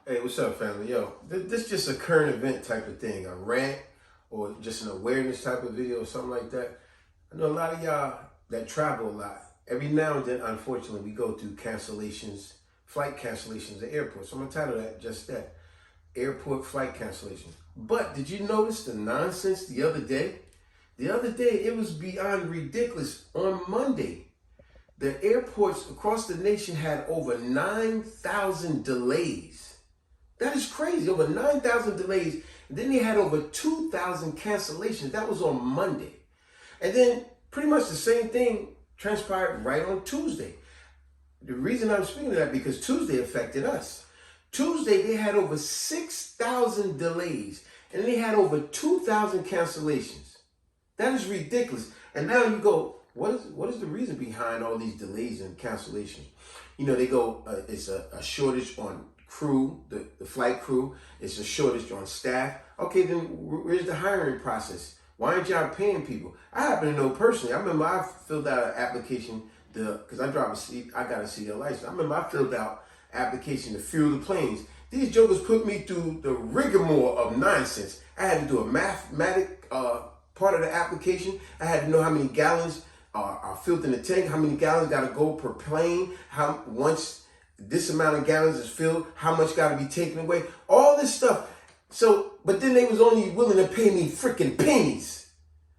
Hey, what's up, family? Yo, this is just a current event type of thing, a rant or just an awareness type of video or something like that. I know a lot of y'all that travel a lot. Every now and then, unfortunately, we go through cancellations, flight cancellations at airports. So I'm gonna title that just that, airport flight cancellations. But did you notice the nonsense the other day? The other day, it was beyond ridiculous. On Monday, the airports across the nation had over 9,000 delays. That is crazy, over 9,000 delays. And then they had over 2,000 cancellations. That was on Monday. And then pretty much the same thing transpired right on Tuesday. The reason I'm speaking of that because Tuesday affected us. Tuesday, they had over 6,000 delays and they had over 2,000 cancellations. That is ridiculous. And now you go, what is the reason behind all these delays and cancellations? You know, they go, it's a shortage on crew, the flight crew. It's a shortage on staff. Okay, then where's the hiring process? Why aren't y'all paying people? I happen to know personally. I remember I filled out an application because I got a CDL license. I remember I filled out application to fuel the planes. These jokers put me through the rigmarole of nonsense. I had to do a mathematic part of the application. I had to know how many gallons are filled in the tank, how many gallons got to go per plane, how once this amount of gallons is filled, how much got to be taken away, all this stuff. So, but then they was only willing to pay me freaking pennies.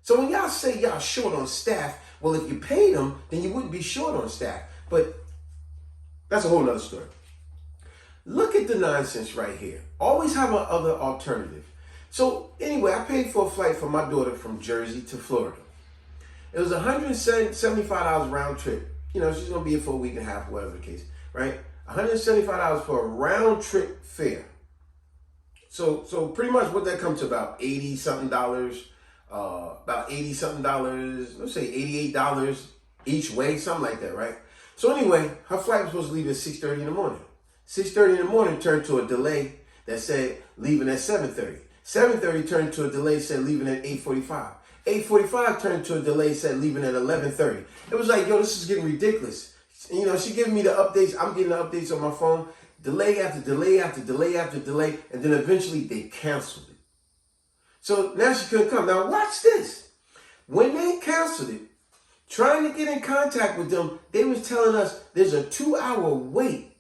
So when y'all say y'all short on staff, well, if you paid them, then you wouldn't be short on staff. But that's a whole nother story. Look at the nonsense right here. Always have another alternative. So anyway, I paid for a flight for my daughter from Jersey to Florida. It was $175 round trip. You know, she's going to be here for a week and a half, whatever the case, right? $175 for a round trip fare. So pretty much what that comes to about $80 something, let's say $88 each way, something like that, right? So anyway, her flight was supposed to leave at 6:30 in the morning. 6:30 in the morning turned to a delay that said leaving at 7:30. 7:30 turned to a delay said leaving at 8:45. 8:45 turned to a delay said leaving at 11:30. It was like, yo, this is getting ridiculous. You know, she giving me the updates. I'm getting the updates on my phone. Delay after delay after delay after delay. And then eventually they canceled it. So now she couldn't come. Now watch this. When they canceled it, trying to get in contact with them, they was telling us there's a 2-hour wait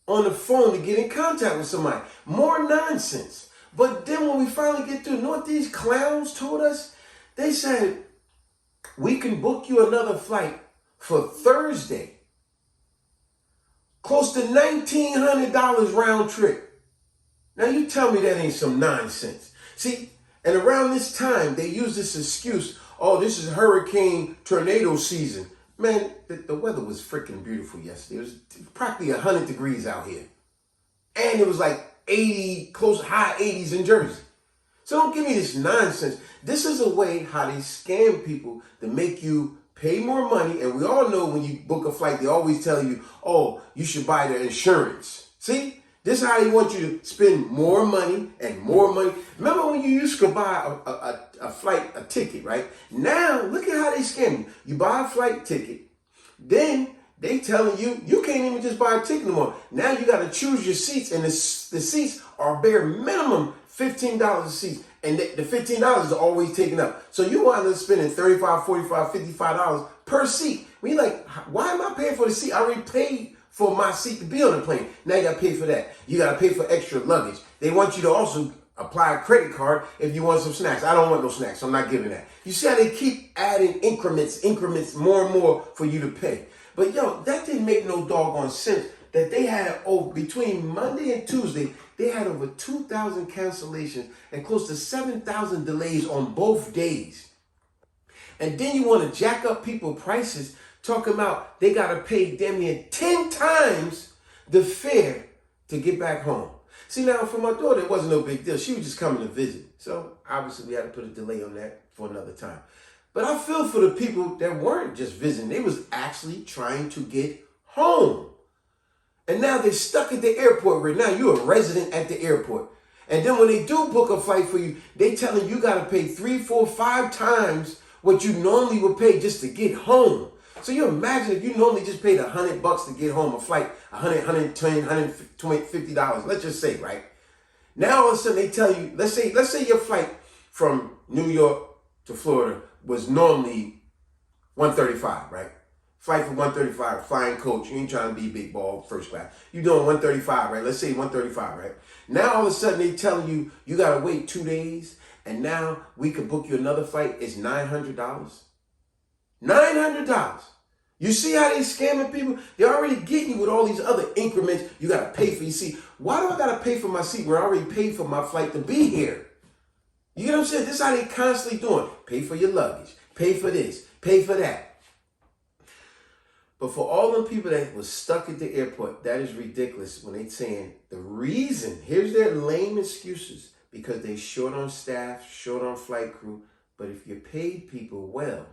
on the phone to get in contact with somebody. More nonsense. But then when we finally get through, you know what these clowns told us? They said, we can book you another flight for Thursday. Close to $1,900 round trip. Now you tell me that ain't some nonsense. See, and around this time, they use this excuse, oh, this is hurricane tornado season. Man, the weather was freaking beautiful yesterday. It was practically 100 degrees out here. And it was like 80, close high 80s in Jersey. So don't give me this nonsense. This is a way how they scam people to make you pay more money. And we all know when you book a flight, they always tell you, oh, you should buy the insurance. See, this is how they want you to spend more money and more money. Remember when you used to buy a ticket, right? Now, look at how they scam you. You buy a flight ticket, then they telling you, you can't even just buy a ticket no more. Now you got to choose your seats, and the seats are bare minimum $15 a seat. And the $15 is always taken up. So you wind up spending $35, $45, $55 per seat. When you're like, why am I paying for the seat? I already paid for my seat to be on the plane. Now you got to pay for that. You got to pay for extra luggage. They want you to also apply a credit card if you want some snacks. I don't want no snacks, so I'm not giving that. You see how they keep adding increments, more and more for you to pay. But yo, that didn't make no doggone sense that they had between Monday and Tuesday, they had over 2,000 cancellations and close to 7,000 delays on both days. And then you want to jack up people prices, talking about they got to pay damn near 10 times the fare to get back home. See, now for my daughter, it wasn't no big deal. She was just coming to visit. So obviously we had to put a delay on that for another time. But I feel for the people that weren't just visiting. They was actually trying to get home. And now they're stuck at the airport right now. You're a resident at the airport. And then when they do book a flight for you, they telling you got to pay 3, 4, 5 times what you normally would pay just to get home. So you imagine if you normally just paid $100 to get home, a flight $100, $120, $150. Let's just say, right? Now all of a sudden they tell you, let's say your flight from New York to Florida was normally 135, right? Flight for 135, flying coach. You ain't trying to be big ball first class. You doing 135, right? Let's say 135, right? Now all of a sudden they telling you you gotta wait 2 days, and now we could book you another flight. It's $900. $900. You see how they scamming people? They're already getting you with all these other increments. You gotta pay for your seat. Why do I gotta pay for my seat when I already paid for my flight to be here? You get what I'm saying? This is how they constantly doing. Pay for your luggage. Pay for this. Pay for that. But for all them people that was stuck at the airport, that is ridiculous when they saying the reason, here's their lame excuses, because they short on staff, short on flight crew. But if you paid people well,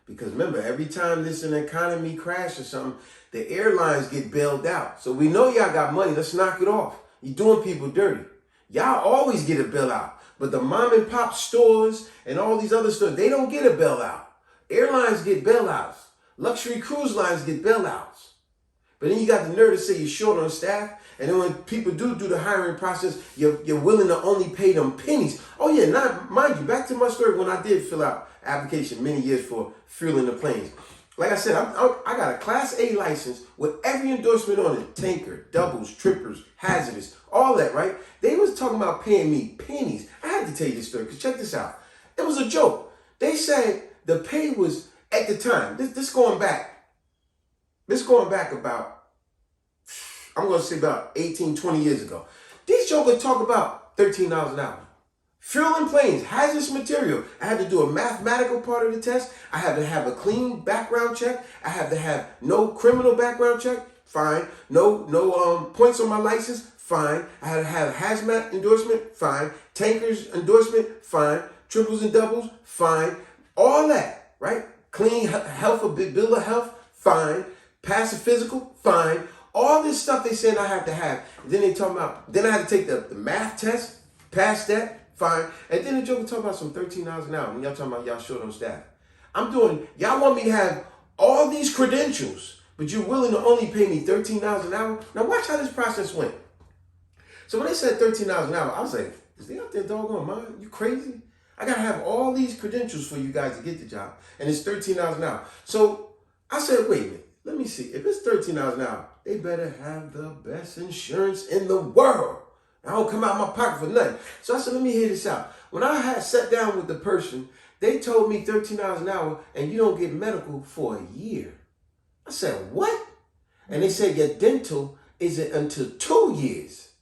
because remember, every time there's an economy crash or something, the airlines get bailed out. So we know y'all got money, let's knock it off. You're doing people dirty. Y'all always get a bailout. But the mom and pop stores and all these other stores, they don't get a bailout. Airlines get bailouts. Luxury cruise lines get bailouts. But then you got the nerve to say you're short on staff, and then when people do the hiring process, you're willing to only pay them pennies. Oh yeah, not mind you, back to my story when I did fill out application many years for fueling the planes. Like I said, I got a Class A license with every endorsement on it: tanker, doubles, trippers, hazardous, all that, right? They was talking about paying me pennies. I had to tell you this story, because check this out. It was a joke. They said the pay was, at the time, this going back about, I'm going to say about 18, 20 years ago. These jokers talk about $13 an hour. Fueling planes, hazardous material. I had to do a mathematical part of the test. I had to have a clean background check. I had to have no criminal background check. Fine. No points on my license. Fine. I had to have a hazmat endorsement. Fine. Tankers endorsement. Fine. Triples and doubles. Fine. All that, right? Clean health, a big bill of health. Fine. Pass a physical. Fine. All this stuff they saying I have to have. Then they talking about, then I had to take the math test. Pass that. Fine. And then the joke talking about some $13 an hour when y'all talking about y'all short on staff. Y'all want me to have all these credentials, but you're willing to only pay me $13 an hour? Now watch how this process went. So when they said $13 an hour, I was like, is they out there doggone mind? You crazy? I got to have all these credentials for you guys to get the job, and it's $13 an hour. So I said, wait a minute, let me see. If it's $13 an hour, they better have the best insurance in the world. I don't come out of my pocket for nothing. So I said, let me hear this out. When I had sat down with the person, they told me $13 an hour and you don't get medical for a year. I said, what? And they said your dental isn't until 2 years.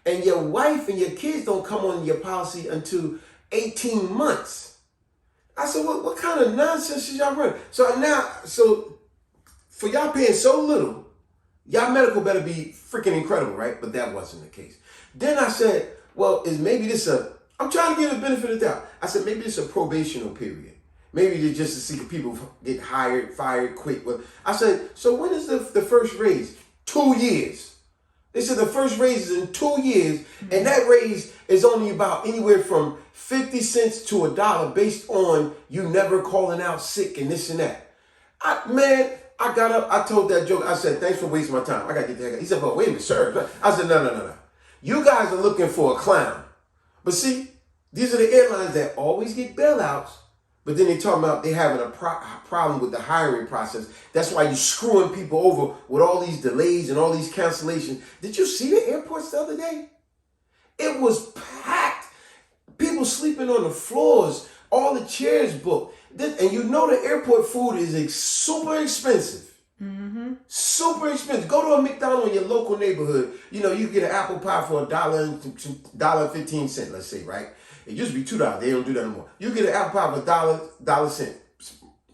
And your wife and your kids don't come on your policy until 18 months. I said, what kind of nonsense is y'all running? So for y'all paying so little, y'all medical better be freaking incredible, right? But that wasn't the case. Then I said, well, I'm trying to give the benefit of the doubt. I said, maybe it's a probational period. Maybe it's just to see if people get hired, fired quick. Well, I said, so when is the first raise? 2 years. They said the first raise is in 2 years, and that raise is only about anywhere from 50 cents to $1 based on you never calling out sick and this and that. I got up, I told that joke, I said, thanks for wasting my time. I got to get the heck out. He said, well, wait a minute, sir. I said, no. You guys are looking for a clown. But see, these are the airlines that always get bailouts, but then they talking about they having a problem with the hiring process. That's why you're screwing people over with all these delays and all these cancellations. Did you see the airports the other day? It was packed. People sleeping on the floors, all the chairs booked. And you know the airport food is super expensive. Mm-hmm. Super expensive. Go to a McDonald's in your local neighborhood. You know, you get an apple pie for $1.15, let's say, right? It used to be $2. They don't do that anymore. You get an apple pie for $1.00.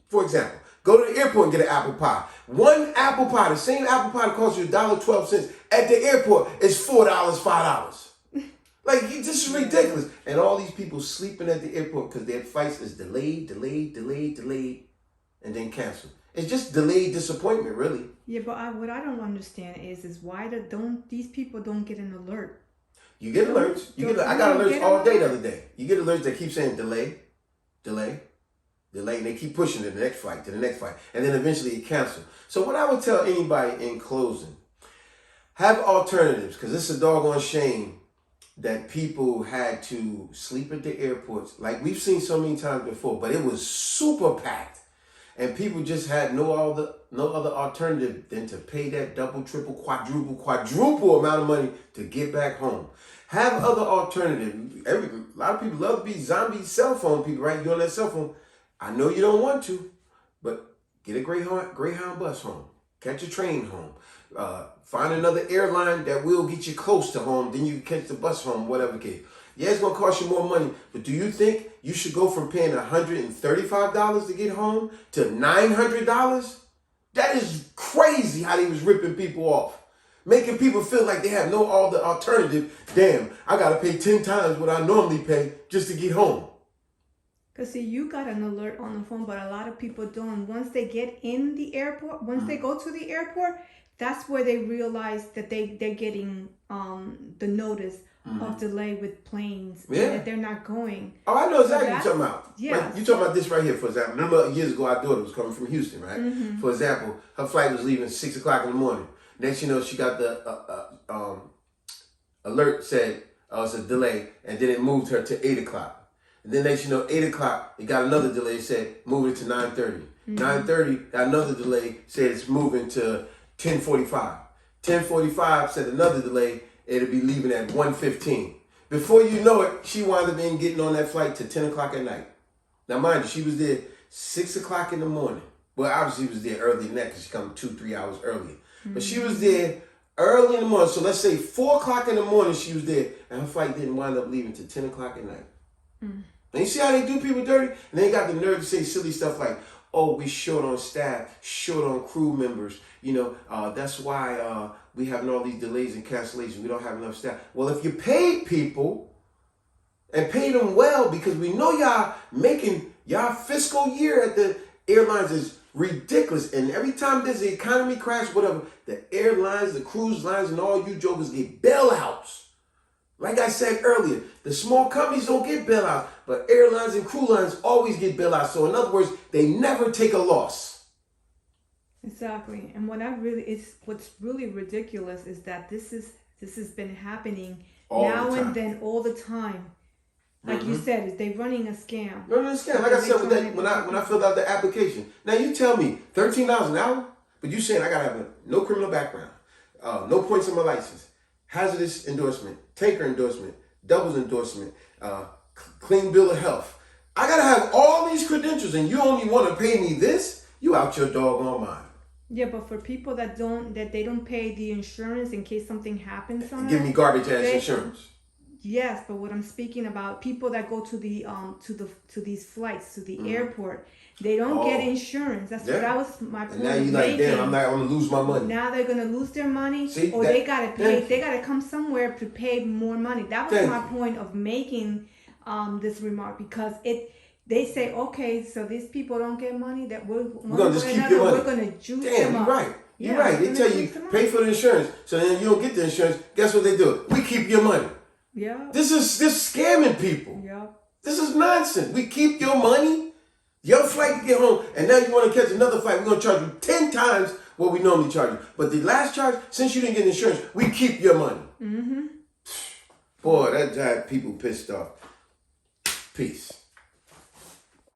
For example, go to the airport and get an apple pie. One apple pie, the same apple pie that costs you $1.12 at the airport is $4, $5. Like, this is ridiculous. And all these people sleeping at the airport because their flights is delayed, and then canceled. It's just delayed disappointment, really. Yeah, but what I don't understand is why these people don't get an alert? You get alerts. I got alerts all day the other day. You get alerts that keep saying delay, and they keep pushing to the next flight, and then eventually it cancels. So what I would tell anybody in closing, Have alternatives, because it's a doggone shame that people had to sleep at the airports. Like we've seen so many times before, but it was super packed. And people just had no other alternative than to pay that double, triple, quadruple amount of money to get back home. Have other alternatives. A lot of people love to be zombie cell phone people, right? You're on that cell phone. I know you don't want to, but get a Greyhound bus home. Catch a train home. Find another airline that will get you close to home. Then you can catch the bus home, whatever the case. Yeah, it's going to cost you more money, but do you think you should go from paying $135 to get home to $900? That is crazy how they was ripping people off. Making people feel like they have no other alternative. Damn, I got to pay 10 times what I normally pay just to get home. Because see, you got an alert on the phone, but a lot of people don't. Once they get in the airport, once they go to the airport, that's where they realize that they're getting the notice of delay with planes, that they're not going. Oh, I know exactly what you're talking about. Yeah. Right? You're talking about this right here, for example. Remember years ago, our daughter was coming from Houston, right? For example, her flight was leaving 6 o'clock in the morning. Next, you know, she got the alert said it's a delay, and then it moved her to 8 o'clock. And then next, you know, 8 o'clock, it got another delay. It said move it to 9:30. 9:30 got another delay. Said it's moving to 10:45. 10:45 said another delay. It'll be leaving at 1:15. Before you know it, she wound up getting on that flight to 10 o'clock at night. Now, mind you, she was there 6 o'clock in the morning. Well, obviously, she was there earlier than that because she come 2-3 hours earlier. But she was there early in the morning. So let's say 4 o'clock in the morning she was there, and her flight didn't wind up leaving till 10 o'clock at night. And you see how they do people dirty? And they got the nerve to say silly stuff like, oh, we short on staff, short on crew members. You know, that's why we having all these delays and cancellations. We don't have enough staff. Well, if you paid people and paid them well, because we know y'all making y'all fiscal year at the airlines is ridiculous. And every time there's an economy crash, whatever, the airlines, the cruise lines, and all you jokers get bailouts. Like I said earlier, the small companies don't get bailouts, but airlines and crew lines always get bailouts. So in other words, they never take a loss. Exactly. And what's really ridiculous is that this has been happening all now the time. And then all the time. Like you said, they're running a scam. Running a scam. Like I said with that, when I filled out the application. Now you tell me $13 an hour, but you saying I gotta have no criminal background, no points on my license, hazardous endorsement, tanker endorsement, doubles endorsement, clean bill of health. I gotta have all these credentials, and you only want to pay me this? You out your doggone mind. Yeah, but for people that they don't pay the insurance in case something happens on Give me garbage ass insurance. Yes, but what I'm speaking about, people that go to the to these flights to the airport, they don't get insurance. That's what I was my point. And now you like, damn, I'm not gonna lose my money. Now they're gonna lose their money, See, they gotta pay. They gotta come somewhere to pay more money. That was my point of making this remark, because they say, okay, so these people don't get money, that we're gonna just keep your money. We're gonna juice them up. You're right. You're right. They tell you pay for the insurance, so then you don't get the insurance. Guess what they do? We keep your money. Yeah. This scamming people. Yeah. This is nonsense. We keep your money, your flight to get home, and now you want to catch another flight. We're going to charge you 10 times what we normally charge you. But the last charge, since you didn't get insurance, we keep your money. Boy, that had people pissed off. Peace.